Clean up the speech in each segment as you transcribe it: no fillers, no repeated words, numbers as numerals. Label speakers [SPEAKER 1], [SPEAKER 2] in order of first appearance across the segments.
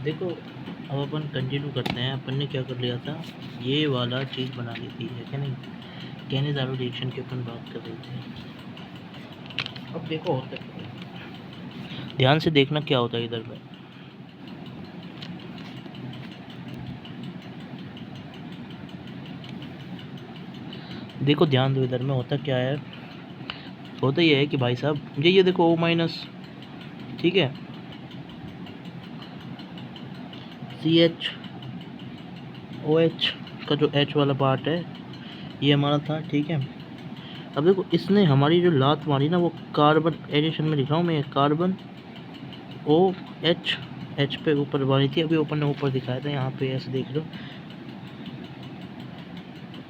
[SPEAKER 1] देखो अब अपन कंटिन्यू करते हैं। अपन ने क्या कर लिया था, ये वाला चीज़ बना ली थी, है क्या नहीं। कैनेज़ारो रिएक्शन की अपन बात कर रहे थे। अब देखो होता है, ध्यान से देखना क्या होता है इधर पे। देखो ध्यान दो, इधर में होता क्या है। होता ये है कि भाई साहब ये देखो O माइनस, ठीक है, CHOH का जो H वाला पार्ट है ये हमारा था, ठीक है। अब देखो इसने हमारी जो लात मारी ना, वो कार्बन एडिशन में लिख रहा हूँ मैं, कार्बन OH H पे ऊपर मारी थी। अभी ऊपर ने ऊपर दिखाया था, यहाँ पे ऐसे देख लो,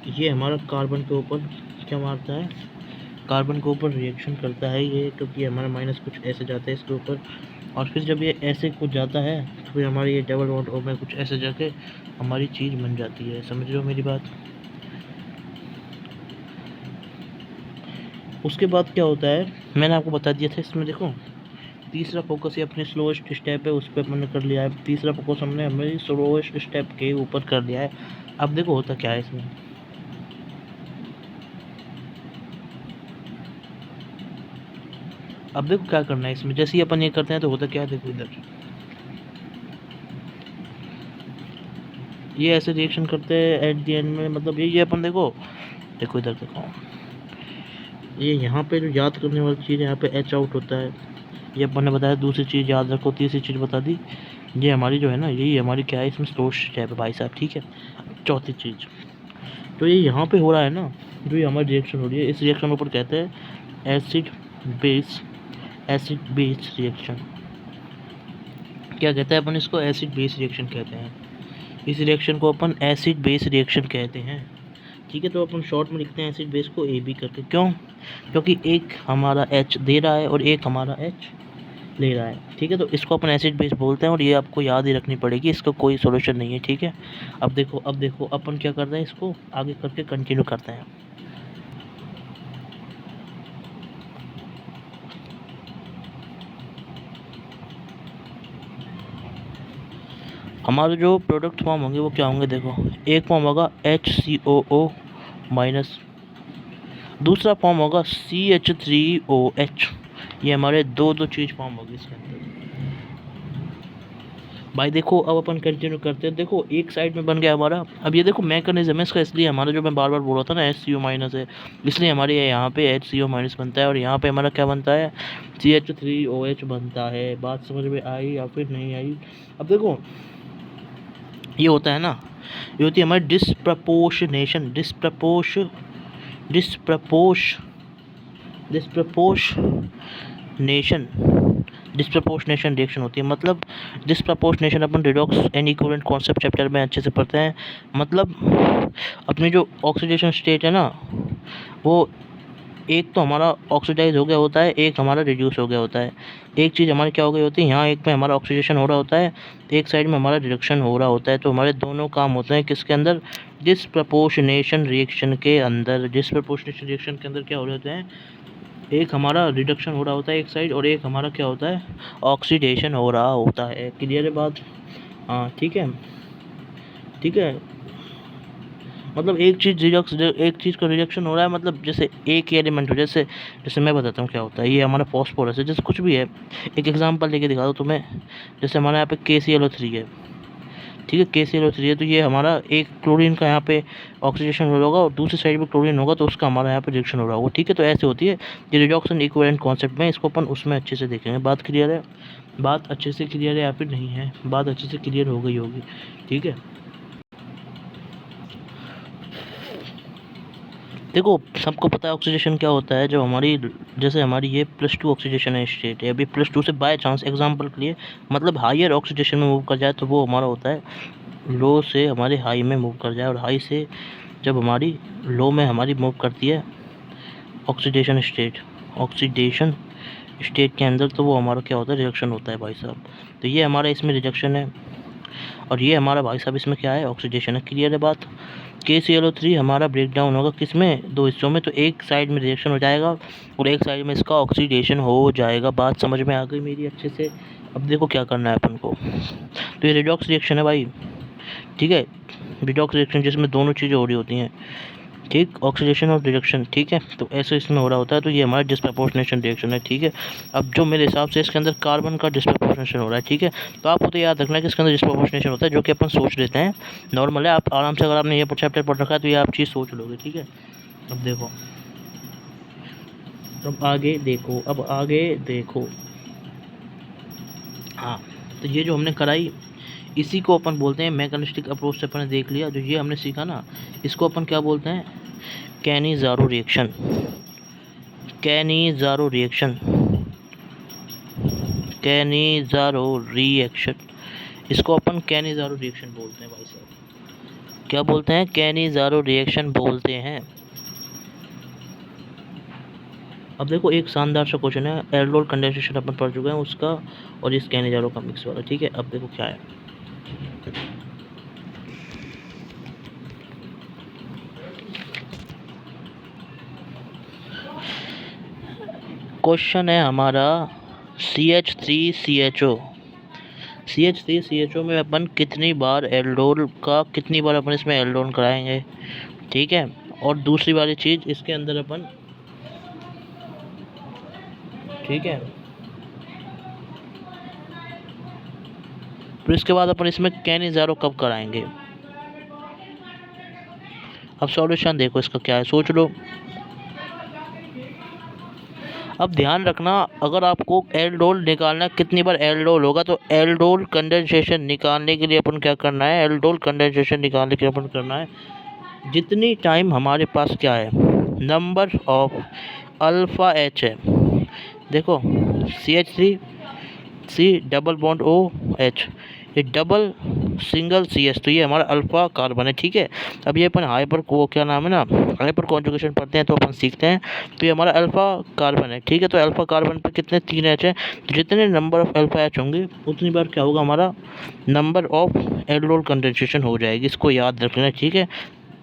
[SPEAKER 1] ये हमारा कार्बन के ऊपर क्या मारता है, कार्बन के ऊपर रिएक्शन करता है ये, क्योंकि हमारा माइनस कुछ ऐसे जाता है इसके ऊपर, और फिर जब ये ऐसे कुछ जाता है तो फिर हमारी ये डबल बॉन्ड O में कुछ ऐसे जाके हमारी चीज़ बन जाती है। समझ रहे हो मेरी बात। उसके बाद क्या होता है, मैंने आपको बता दिया था। इसमें देखो तीसरा फोकस ये अपने स्लोएस्ट स्टेप है, उस पर हमने कर लिया है। तीसरा फोकस हमने हमारी स्लोएस्ट स्टेप के ऊपर कर लिया है। अब देखो होता क्या है इसमें, अब देखो क्या करना है इसमें। जैसे ही अपन ये करते हैं तो होता क्या है, देखो इधर ये ऐसे रिएक्शन करते हैं एट द एंड में। मतलब ये अपन देखो इधर देखो, ये यहाँ पे जो याद करने वाली चीज़ है, यहाँ पे H आउट होता है, ये अपन ने बताया। दूसरी चीज़ याद रखो, तीसरी चीज़ बता दी, ये हमारी जो है ना, यही हमारी क्या है, इसमें स्टोर स्टेप है भाई साहब, ठीक है। चौथी चीज़ तो ये यहाँ पे हो रहा है ना, जो ये हमारी रिएक्शन हो रही है, इस रिएक्शन के ऊपर कहते हैं एसिड बेस रिएक्शन। क्या कहते हैं अपन इसको, एसिड बेस रिएक्शन कहते हैं। इस रिएक्शन को अपन एसिड बेस रिएक्शन कहते हैं, ठीक है। तो अपन शॉर्ट में लिखते हैं एसिड बेस को AB करके। क्यों? क्योंकि एक हमारा H दे रहा है और एक हमारा H ले रहा है, ठीक है। तो इसको अपन एसिड बेस बोलते हैं, और ये आपको याद ही रखनी पड़ेगी, इसका कोई सॉल्यूशन नहीं है, ठीक है। अब देखो अपन क्या कर रहे हैं, इसको आगे करके कंटिन्यू करते हैं। हमारे जो प्रोडक्ट फॉर्म होंगे वो क्या होंगे, देखो एक फॉर्म होगा HCOO माइनस, दूसरा फॉर्म होगा CH3OH। ये हमारे दो चीज़ फॉर्म होगी इसके अंदर भाई। देखो अब अपन कंटिन्यू करते हैं। देखो एक साइड में बन गया हमारा। अब ये देखो मैकेनिज्म है इसका, इसलिए हमारा जो मैं बार बार बोल रहा था ना HCO माइनस है, इसलिए हमारे यहाँ पे HCO माइनस बनता है, और यहाँ पे हमारा क्या बनता है, CH3OH बनता है। बात समझ में आई या फिर नहीं आई? अब देखो ये होता है ना, ये होती है हमारी डिस्प्रपोर्शनेशन डिस्प्रपोर्शनेशन रिएक्शन होती है। मतलब disproportionation upon redox and equivalent concept chapter में अच्छे से पढ़ते हैं। मतलब अपनी जो ऑक्सीडेशन स्टेट है ना, वो एक तो हमारा ऑक्सीडाइज हो गया होता है, एक हमारा रिड्यूस हो गया होता है। एक चीज़ हमारी क्या हो गई होती है, यहाँ एक में हमारा ऑक्सीडेशन हो रहा होता है, एक साइड में हमारा रिडक्शन हो रहा होता है। तो हमारे दोनों काम होते हैं किसके अंदर, डिस्प्रपोर्शनेशन रिएक्शन के अंदर। डिस्प्रपोर्शनेशन रिएक्शन के अंदर क्या हो रहे होते हैं, एक हमारा रिडक्शन हो रहा होता है एक साइड, और एक हमारा क्या होता है, ऑक्सीडेशन हो रहा होता है। क्लियर है बात? हाँ ठीक है, ठीक है। मतलब एक चीज़ का रिजेक्शन हो रहा है, मतलब जैसे एक ही एलिमेंट हो, जैसे मैं बताता हूँ क्या होता है। ये हमारा फॉस्फोरस है, जैसे कुछ भी है, एक एग्जांपल लेके दिखा दो तुम्हें। जैसे हमारे यहाँ पे KClO3 है, ठीक है, KClO3 है, तो ये हमारा एक क्लोरीन का यहाँ पे ऑक्सीडेशन हो होगा, और दूसरी साइड पे क्लोरीन होगा, तो उसका हमारा यहाँ पे रिएक्शन हो रहा होगा, ठीक है। तो ऐसे होती है ये रिडक्शन इक्विवेलेंट कॉन्सेप्ट में, इसको अपन उसमें अच्छे से देखेंगे। बात क्लियर है? बात अच्छे से क्लियर है या फिर नहीं है? बात अच्छे से क्लियर हो गई होगी, ठीक है। देखो सबको पता है ऑक्सीडेशन क्या होता है। जब हमारी, जैसे हमारी ये +2 ऑक्सीडेशन है स्टेट है, अभी +2 से बाय चांस एग्जांपल के लिए मतलब हायर ऑक्सीडेशन में मूव कर जाए, तो वो हमारा होता है लो से हमारे हाई में मूव कर जाए, और हाई से जब हमारी लो में हमारी मूव करती है ऑक्सीडेशन स्टेट के अंदर, तो वो हमारा क्या होता है, रिजेक्शन होता है भाई साहब। तो ये हमारा इसमें रिजेक्शन है, और ये हमारा भाई साहब इसमें क्या है, ऑक्सीडेशन है। क्लियर है बात? KClO3 हमारा ब्रेक डाउन होगा किस में, दो हिस्सों में। तो एक साइड में रिएक्शन हो जाएगा और एक साइड में इसका ऑक्सीडेशन हो जाएगा। बात समझ में आ गई मेरी अच्छे से? अब देखो क्या करना है अपन को। तो ये रिडॉक्स रिएक्शन है भाई, ठीक है। रिडॉक्स रिएक्शन जिसमें दोनों चीज़ें हो रही होती हैं, ठीक, ऑक्सीडेशन और रिडक्शन, ठीक है। तो ऐसे इसमें हो रहा होता है, तो ये हमारा डिस्प्रपोर्शनेशन रिएक्शन है, ठीक है। अब जो मेरे हिसाब से इसके अंदर कार्बन का डिस्प्रपोर्शनेशन हो रहा है, ठीक है। तो आपको तो याद रखना है कि इसके अंदर डिस्प्रपोर्शनेशन होता है, जो कि अपन सोच लेते हैं, नॉर्मल है। आप आराम से, अगर आपने ये चैप्टर पढ़ रखा है तो ये आप चीज़ सोच लोगे, ठीक है। अब देखो, अब आगे देखो। हाँ, तो ये जो हमने कराई, इसी को अपन बोलते हैं मैकेनिस्टिक अप्रोच से अपन ने देख लिया। जो ये हमने सीखा ना, इसको अपन क्या बोलते हैं, Cannizzaro reaction. Cannizzaro reaction, Cannizzaro reaction, इसको अपन कैनिज़ारो रिएक्शन बोलते हैं भाई साहब। क्या बोलते हैं, कैनिज़ारो रिएक्शन बोलते हैं। अब देखो, एक शानदार सा क्वेश्चन है, एल्डोल कंडेंसेशन अपन पढ़ चुके हैं उसका, और इस कैनिज़ारो का मिक्स वाला, ठीक है। अब देखो क्या है, क्वेश्चन है हमारा CH3CHO। CH3CHO में अपन कितनी बार अपन इसमें एल्डोल कराएंगे, ठीक है। और दूसरी वाली चीज़, इसके अंदर अपन, ठीक है, फिर इसके बाद अपन इसमें कैनिज़ारो कब कराएंगे। अब सॉल्यूशन देखो इसका क्या है, सोच लो। अब ध्यान रखना, अगर आपको एल्डोल निकालना, कितनी बार एल्डोल होगा, तो एल्डोल कंडेंसेशन निकालने के लिए अपन क्या करना है, एल्डोल कंडेंसेशन निकालने के लिए अपन करना है, जितनी टाइम हमारे पास क्या है, नंबर ऑफ अल्फ़ा H है। देखो, CH3 C double bond OH, ये डबल सिंगल CS, तो ये हमारा अल्फ़ा कार्बन है, ठीक है। अब ये अपन हाइपर को क्या नाम है ना, हाइपर कॉन्जुगेशन पढ़ते हैं तो अपन सीखते हैं। तो ये हमारा अल्फ़ा कार्बन है, ठीक है। तो अल्फ़ा कार्बन पे कितने 3 H है, तो जितने नंबर ऑफ अल्फ़ा H होंगे उतनी बार क्या होगा, हमारा नंबर ऑफ एल्डोल कंडेंसेशन हो जाएगी। इसको याद रख लेना, ठीक है।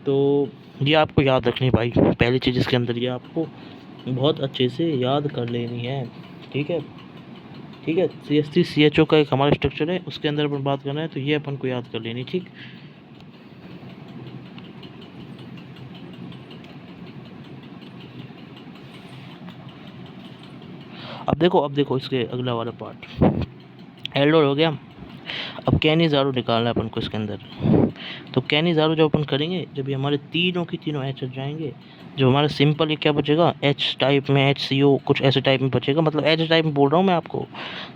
[SPEAKER 1] तो ये आपको याद रखनी भाई, पहली चीज़ इसके अंदर ये आपको बहुत अच्छे से याद कर लेनी है, ठीक है, ठीक है। CH3CHO का एक हमारा स्ट्रक्चर है, उसके अंदर अपन बात करना है, तो ये अपन को याद कर लेनी, ठीक। अब देखो इसके अगला वाला पार्ट, एल्डोल हो गया। अब कैनिज़ारो निकालना है अपन को इसके अंदर। तो कैनिज़ारो जब अपन करेंगे, जब ये हमारे तीनों की तीनों H जाएंगे, जो हमारा सिंपल ये क्या बचेगा, H टाइप में HCO कुछ ऐसे टाइप में बचेगा, मतलब H टाइप में बोल रहा हूँ मैं आपको,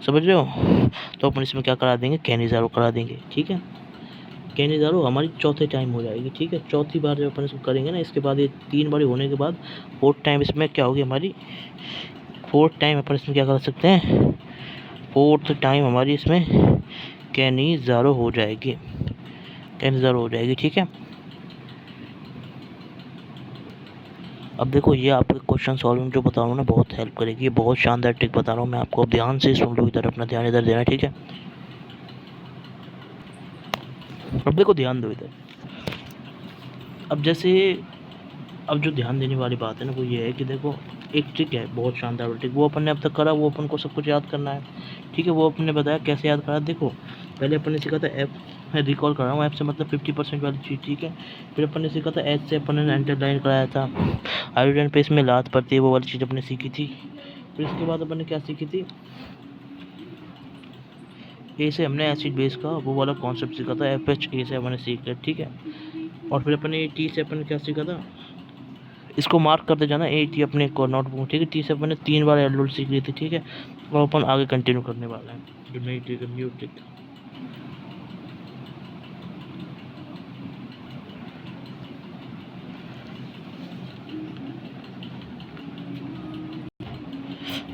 [SPEAKER 1] समझ रहे हो। तो अपन इसमें क्या करा देंगे, कैनिज़ारो करा देंगे, ठीक है। कैनिज़ारो हमारी चौथे टाइम हो जाएगी, ठीक है। चौथी बार जब अपन इसको करेंगे ना, इसके बाद ये 3 बार होने के बाद फोर्थ टाइम इसमें क्या होगी हमारी, फोर्थ टाइम अपन इसमें क्या कर सकते हैं, फोर्थ टाइम हमारी इसमें कैनिज़ारो हो जाएगी, कैनिज़ारो हो जाएगी, ठीक है। अब देखो, ये आपके क्वेश्चन सॉल्विंग जो बता रहा हूँ ना, बहुत हेल्प करेगी, ये बहुत शानदार ट्रिक बता रहा हूँ मैं आपको। अब ध्यान से सुन लो, इधर अपना ध्यान इधर देना, ठीक है। अब देखो, ध्यान दो इधर। अब जैसे, अब जो ध्यान देने वाली बात है ना, वो ये है कि देखो, एक ट्रिक है बहुत शानदार ट्रिक, वो अपन ने अब तक करा, वो अपन को सब कुछ याद करना है, ठीक है। वो अपन ने बताया कैसे याद करा। देखो, पहले अपन ने सीखा था F, मैं रिकॉल कर रहा हूँ, F से मतलब 50% वाली चीज़, ठीक है। फिर अपन ने सीखा था H से अपन ने अंडरलाइन कराया था, हाइड्रोजन पे इसमें लात पड़ती है, वो वाली चीज़ अपन ने सीखी थी। फिर इसके बाद अपन ने क्या सीखी थी, ए से हमने एसिड बेस का वो वाला कॉन्सेप्ट सीखा था, FHA से अपन ने सीख लिया, ठीक है। और फिर अपन ने T से अपन ने क्या सीखा था, इसको मार्क करते जाना, T अपने को नोटबुक, ठीक है। T से अपन ने 3 बार एल्डोल सीख ली थी, ठीक है। और अपन आगे कंटिन्यू करने वाले हैं जो नई ट्रिक है, न्यू ट्रिक।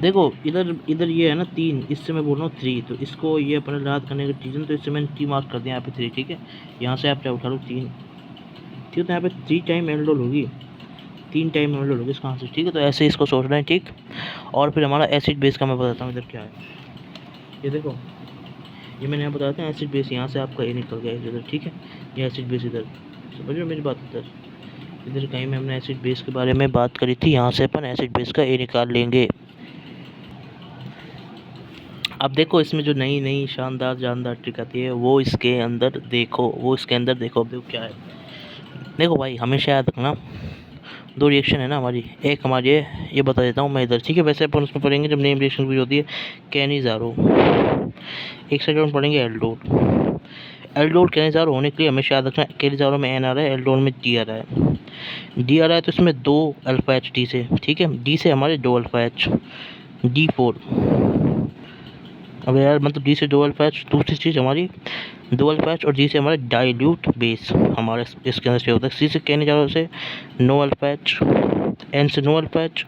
[SPEAKER 1] देखो, इधर इधर ये है ना 3, इससे मैं बोल रहा हूँ 3, तो इसको ये अपने याद करने का रीज़न, तो इससे मैंने T मार्क कर दिया यहाँ पे 3, ठीक है। यहाँ से आप क्या उठा लो 3, ठीक है। तो यहाँ पे 3 टाइम एल्डोल होगी, 3 टाइम एल्डोल होगी इसका आंसर, ठीक है। तो ऐसे इसको सोचना है, ठीक। और फिर हमारा एसिड बेस का मैं बताता हूँ इधर क्या है। ये देखो, ये मैंने यहाँ बताया था एसिड बेस, यहाँ से आपका ये निकल गया इधर, ठीक है। ये एसिड बेस इधर, समझ रहे हो मेरी बात। इधर कहीं में हमने एसिड बेस के बारे में बात करी थी, यहाँ से अपन एसिड बेस का ए निकाल लेंगे। अब देखो इसमें जो नई नई शानदार जानदार ट्रिक आती है वो इसके अंदर देखो, अब देखो क्या है। देखो भाई हमेशा याद रखना, दो रिएक्शन है ना हमारी, एक हमारी है, ये बता देता हूँ मैं इधर, ठीक है। वैसे अपन उसमें पढ़ेंगे जब नेम रिएक्शन भी होती है, कैनिज़ारो। एक साइड हम पढ़ेंगे एल्डोड। एल्डोड कैनिज़ारो होने के लिए हमेशा याद रखना, कैनिज़ारो में एन आ रहा है, एल्डोड में डी आ रहा है। डी आ रहा है तो इसमें 2 अल्फा एच डी से, ठीक है। डी से हमारे 2 अल्फा एच, D4। अब यार मतलब डी से 2 अल्फा एच, दूसरी चीज़ हमारी 2 अल्फा एच, और डी से हमारा डाइल्यूट बेस हमारे इसके अंदर से होता है। सी से कैनिज़ारो से नो अल्फा एच, एन से नो अल्फा एच,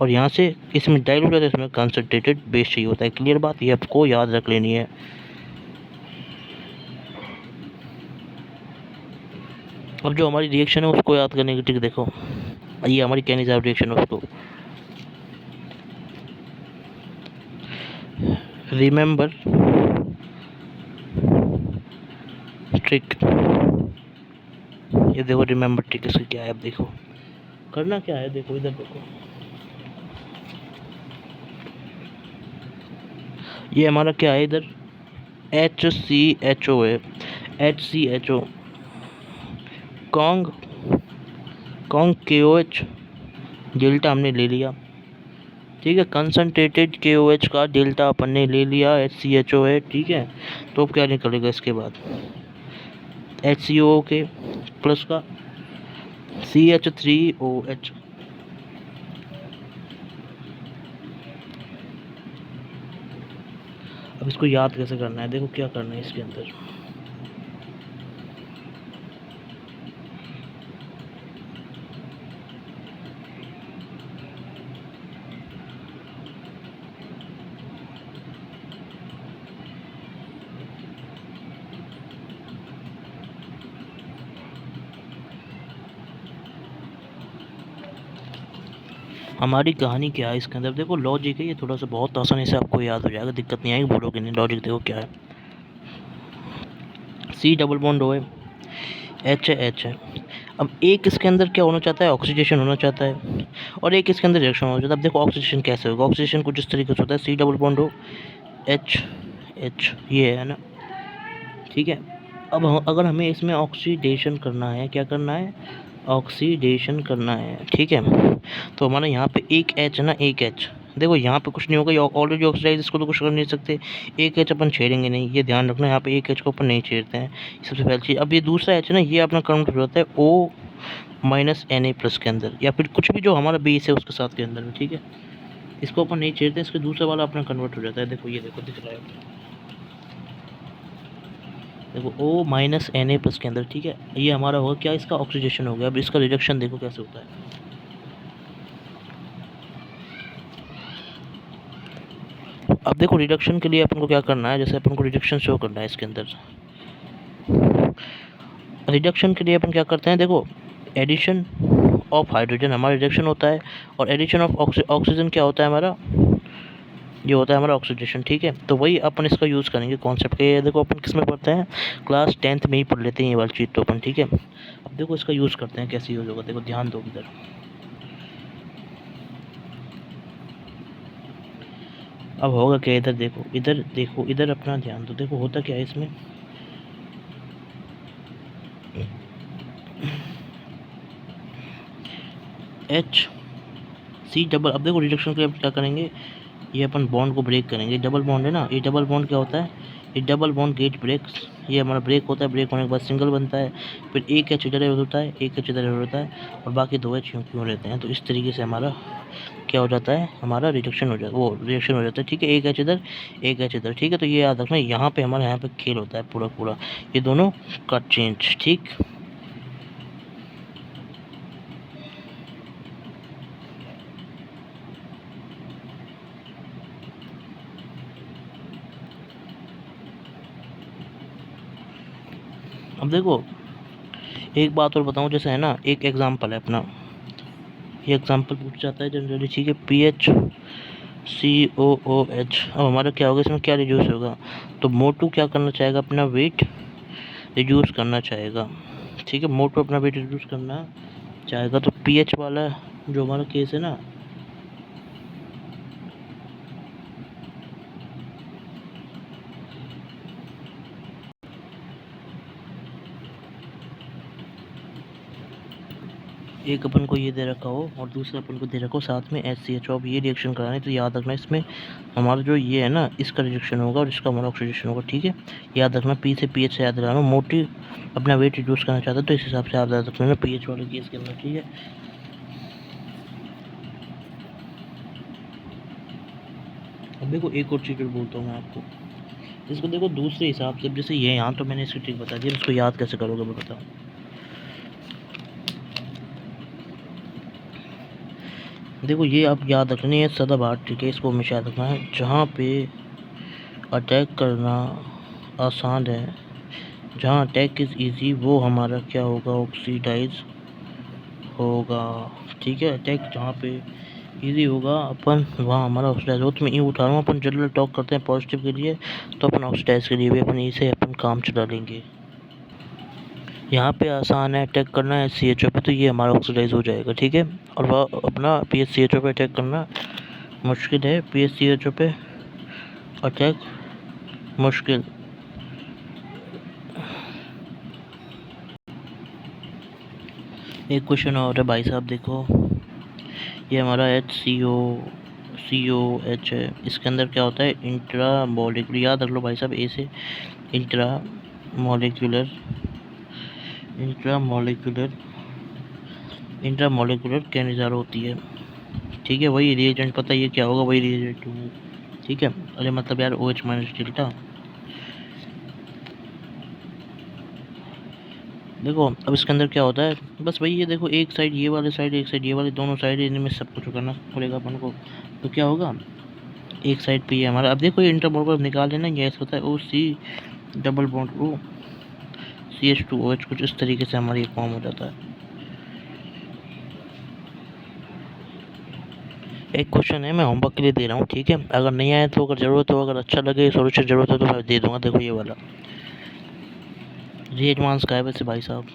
[SPEAKER 1] और यहाँ से इसमें डाइल्यूट होता है, इसमें कंसनट्रेटेड बेस चाहिए होता है। क्लियर बात, ये आपको याद रख लेनी है। अब जो हमारी रिएक्शन है उसको याद करने की ट्रिक देखो, ये हमारी कैनिज़ारो रिएक्शन है, उसको रिमेंबर ट्रिक। ये देखो रिमेंबर ट्रिक इसकी क्या है, अब देखो करना क्या है, देखो इधर देखो, ये हमारा क्या है इधर, HCHO है, HCHO कॉन्ग KOH डेल्टा हमने ले लिया, ठीक है। कंसनट्रेटेड KOH का डेल्टा अपन ने ले लिया, HCHO है, ठीक है। तो अब क्या निकलेगा इसके बाद, HCO के प्लस का CH3OH। अब इसको याद कैसे करना है, देखो क्या करना है इसके अंदर। हमारी कहानी क्या है इसके अंदर, देखो लॉजिक है, ये थोड़ा सा बहुत आसानी से आपको याद हो जाएगा, दिक्कत नहीं आएगी, बोलोगे नहीं। लॉजिक देखो क्या है, C डबल बॉन्ड O है, H है। अब एक इसके अंदर क्या होना चाहता है, ऑक्सीडेशन होना चाहता है, और एक इसके अंदर रिएक्शन होना चाहता है। अब देखो ऑक्सीडेशन कैसे होगा, ऑक्सीडेशन कुछ इस तरीके से होता है, C double bond O H, ये है ना, ठीक है। अब अगर हमें इसमें ऑक्सीडेशन करना है, क्या करना है, ऑक्सीडेशन करना है, ठीक है। तो हमारा यहाँ पे एक H है ना, एक H, देखो यहाँ पे कुछ नहीं होगा, ये ऑलरेडी ऑक्सीडाइज, इसको तो कुछ कर नहीं सकते, एक H अपन छेड़ेंगे नहीं, ये ध्यान रखना, यहाँ पे एक H को अपन नहीं छेड़ते हैं, सबसे पहली चीज़। अब ये दूसरा H है ना, ये अपना कन्वर्ट हो जाता है O-Na+ के अंदर, या फिर कुछ भी जो हमारा बेस है उसके साथ के अंदर में, ठीक है। इसको अपन नहीं छेड़ते, इसके दूसरा वाला अपना कन्वर्ट हो जाता है, देखो ये देखो दिख रहा है, देखो O-Na+ के अंदर, ठीक है। ये हमारा होगा क्या, इसका ऑक्सीडेशन हो गया। अब इसका रिडक्शन देखो कैसे होता है, अब देखो रिडक्शन के लिए अपन को क्या करना है, जैसे अपन को रिडक्शन शो करना है इसके अंदर, रिडक्शन के लिए अपन क्या करते हैं, देखो एडिशन ऑफ हाइड्रोजन हमारा रिडक्शन होता है, और एडिशन ऑफ ऑक्सीजन क्या होता है हमारा, ये होता है हमारा ऑक्सीडेशन, ठीक है। तो वही अपन इसका यूज़ करेंगे कॉन्सेप्ट के, देखो अपन किस में पढ़ते हैं, क्लास 10th में ही पढ़ लेते हैं ये वाली चीज़ तो अपन, ठीक है। अब देखो इसका यूज़ करते हैं, कैसे यूज़ होगा, देखो ध्यान दो इधर। अब होगा क्या, इधर देखो, इधर देखो, इधर अपना ध्यान दो, देखो होता क्या है इसमें, HC डबल। अब देखो रिडक्शन के लिए क्या करेंगे, ये अपन बॉन्ड को ब्रेक करेंगे, डबल बॉन्ड है ना, ये डबल बॉन्ड क्या होता है, ये डबल बॉन्ड गेट ब्रेक्स, ये हमारा ब्रेक होता है, ब्रेक होने के बाद सिंगल बनता है, फिर एक H इधर होता है, एक H इधर होता है, और बाकी 2 H क्यों रहते हैं। तो इस तरीके से हमारा क्या हो जाता है, हमारा रिडक्शन हो जाता है, वो रिएक्शन हो जाता है, ठीक है। एक H इधर, एक H इधर, ठीक है। तो ये याद रखना, यहाँ पे हमारा यहाँ पे खेल होता है पूरा पूरा, ये दोनों का चेंज, ठीक। अब देखो एक बात और बताऊं, जैसे है ना, एक एग्जांपल है अपना, ये एग्जांपल पूछ जाता है जनरली, ठीक है। PHCOOH। अब हमारा क्या होगा, इसमें क्या रिड्यूस होगा, तो मोटू क्या करना चाहेगा, अपना वेट रिड्यूस करना चाहेगा, ठीक है। मोटू अपना वेट रिड्यूस करना चाहेगा, तो पीएच वाला जो हमारा केस है ना, एक अपन को ये दे रखा हो और दूसरा अपन को दे रखा हो साथ में HCH। अब ये रिएक्शन कराना है तो याद रखना इसमें हमारा जो ये है ना इसका रिएक्शन होगा और इसका हमारा ऑक्सीडेशन होगा। ठीक है, याद रखना P से PH से याद रखना। मोटी अपना वेट रिड्यूस करना चाहता है तो इस हिसाब से आप याद रखना PH वाले केस के अंदर। ठीक है, अब देखो एक और चीज़ बोलता हूँ मैं आपको, इसको देखो दूसरे हिसाब से। जैसे ये यहाँ तो मैंने इसकी ट्रिक बता दी, इसको याद कैसे करोगे मैं बताऊँ। देखो ये आप याद रखनी है सदाबहार ट्रिक है, इसको हमेशा याद रखना है। जहाँ पे अटैक करना आसान है, जहाँ अटैक इज़ इजी, वो हमारा क्या होगा, ऑक्सीडाइज होगा। ठीक है, अटैक जहाँ पे इजी होगा अपन वहाँ हमारा ऑक्सीडाइज हो। तो मैं ये उठा रहा हूँ, अपन जनरल टॉक करते हैं पॉजिटिव के लिए, तो अपन ऑक्सीडाइज के लिए भी अपन इसे अपन काम चला लेंगे। यहाँ पे आसान है अटैक करना है CHO पे, तो ये हमारा ऑक्सीडाइज हो जाएगा। ठीक है, और वह अपना PHCHO पे अटैक करना मुश्किल है, PHCHO पे अटैक मुश्किल। एक क्वेश्चन और है भाई साहब, देखो ये हमारा HCOCOH है, इसके अंदर क्या होता है, इंट्रा मॉलिक्यूलर। याद रख लो भाई साहब, ए से इंट्रा मॉलिक्यूलर कैनिजार होती है। ठीक है, वही रिएजेंट, पता है ये क्या होगा, वही रिएजेंट होगा। ठीक है, अरे मतलब यार OH माइनस डेल्टा। देखो अब इसके अंदर क्या होता है, बस वही है। देखो एक साइड ये वाले साइड, एक साइड ये वाले, दोनों साइड इनमें सब कुछ करना पड़ेगा अपन को। तो क्या होगा, एक साइड पे ये हमारा, अब देखो ये इंटर बॉन्ड को निकाल लेना, गैस होता है OC double bond O CH2OH, कुछ इस तरीके से हमारी फॉर्म हो जाता है। एक क्वेश्चन है, मैं होमवर्क के लिए दे रहा हूँ। ठीक है, अगर नहीं आया तो अगर ज़रूरत हो, अगर अच्छा लगे सोल्यूशन ज़रूरत है तो मैं दे दूँगा। देखो ये वाला ये एडवांस का है वैसे भाई साहब।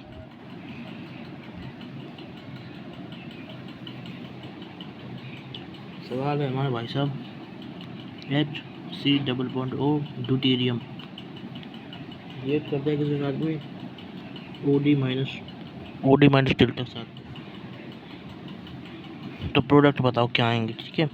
[SPEAKER 1] सवाल है हमारे भाई साहब, HC double bond O deuterium react करता है किसी साथ में OD माइनस डेल्टा के साथ, तो प्रोडक्ट बताओ क्या आएंगे। ठीक है,